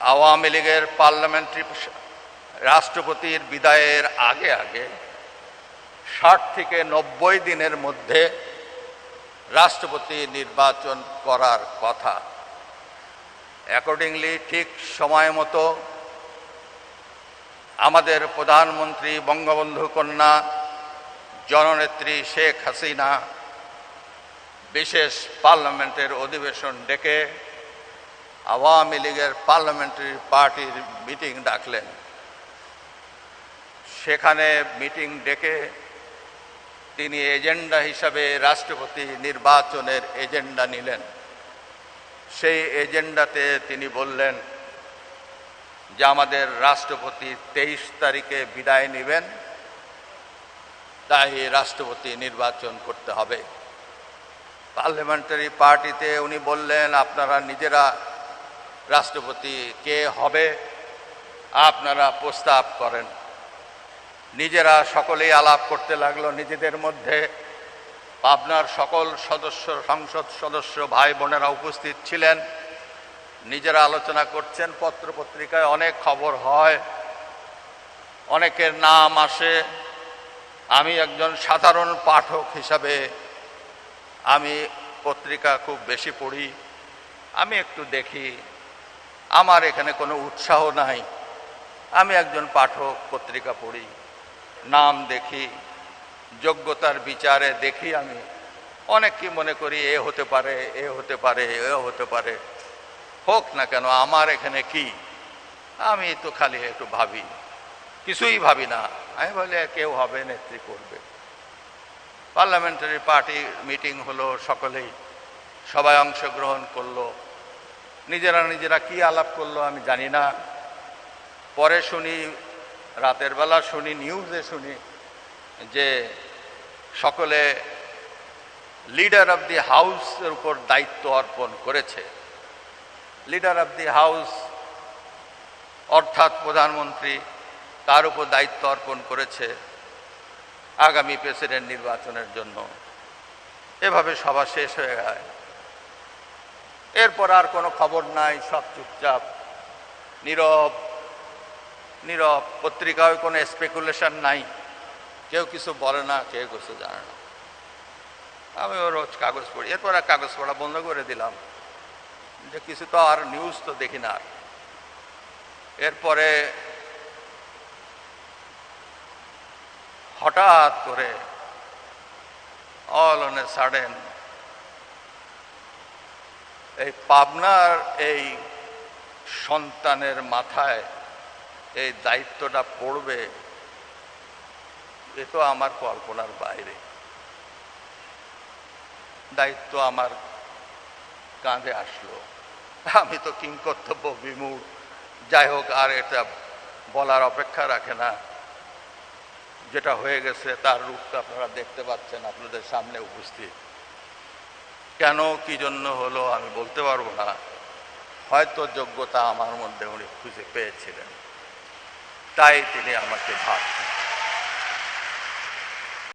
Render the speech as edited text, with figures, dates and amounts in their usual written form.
আওয়ামী লীগের পার্লামেন্টারি রাষ্ট্রপতির বিদায়ের আগে আগে 60 থেকে 90 দিনের মধ্যে রাষ্ট্রপতি নির্বাচন করার কথা। অ্যাকর্ডিংলি ঠিক সময় মতো আমাদের প্রধানমন্ত্রী বঙ্গবন্ধু কন্যা জননেত্রী শেখ হাসিনা বিশেষ পার্লামেন্টের অধিবেশন ডেকে আওয়ামী লীগের পার্লামেন্টারি পার্টির মিটিং ডাকলেন। সেখানে মিটিং ডেকে তিনি এজেন্ডা হিসাবে রাষ্ট্রপতি নির্বাচনের এজেন্ডা নিলেন। সেই এজেন্ডাতে তিনি বললেন যে আমাদের রাষ্ট্রপতি 23 তারিখে বিদায় নেবেন, তাই রাষ্ট্রপতি নির্বাচন করতে হবে। পার্লামেন্টারি পার্টিতে উনি বললেন আপনারা নিজেরা রাষ্ট্রপতি কে হবে আপনারা প্রস্তাব করেন। নিজেরা সকলেই আলাপ করতে লাগলো নিজেদের মধ্যে। পাবনার সকল সদস্য, সংসদ সদস্য ভাই বোনেরা উপস্থিত ছিলেন। নিজেরা আলোচনা করছেন। পত্রপত্রিকায় অনেক খবর হয়, অনেকের নাম আসে। আমি একজন সাধারণ পাঠক হিসাবে আমি পত্রিকা খুব বেশি পড়ি, আমি একটু দেখি। আমার এখানে কোনো উৎসাহ নাই। আমি একজন পাঠক, পত্রিকা পড়ি, নাম দেখি, যোগ্যতার বিচারে দেখি। আমি অনেককে মনে করি এ হতে পারে, এ হতে পারে, এ হতে পারে। হোক না কেন, আমার এখানে কি? আমি তো খালি একটু ভাবি, কিছুই ভাবি না। আমি বলি কেউ হবে, নেত্রী করবে। পার্লামেন্টারি পার্টি মিটিং হলো, সবাই অংশগ্রহণ করলো। নিজেরা কি আলাপ করলো আমি জানি না। পরে শুনি, রাতের বেলা শুনি, নিউজে শুনি যে সকলে লিডার অব দি হাউসের উপর দায়িত্ব অর্পণ করেছে। লিডার অব দি হাউস অর্থাৎ প্রধানমন্ত্রী, তার উপর দায়িত্ব অর্পণ করেছে আগামী প্রেসিডেন্ট নির্বাচনের জন্য। এভাবে সভা শেষ হয়ে যায়। এরপর আর কোনো খবর নাই, সব চুপচাপ, নীরব। পত্রিকায় কোনো স্পেকুলেশন নাই, কেউ কিছু বলে না, কেউ কিছু জানে না। আমিও রোজ কাগজ পড়ি। এরপর আর কাগজ পড়া বন্ধ করে দিলাম, যে কিছু তো আর নিউজ তো দেখি না। এরপরে হঠাৎ করে অল অন এ সাডেন এই পাবনার এই সন্তানের মাথায় এই দায়িত্বটা পড়বে, এ তো আমার কল্পনার বাইরে। দায়িত্ব আমার কাঁধে আসলো। আমি তো কিংকর্তব্য বিমূঢ়। যাই হোক, আর এটা বলার অপেক্ষা রাখে না। যেটা হয়ে গেছে তার রূপটা আপনারা দেখতে পাচ্ছেন, আপনাদের সামনে উপস্থিত। কেন, কি জন্য হলো আমি বলতে পারবো না। হয়তো যোগ্যতা আমার মধ্যে উনি খুঁজে পেয়েছিলেন, তাই তিনি আমাকে ভাবছেন।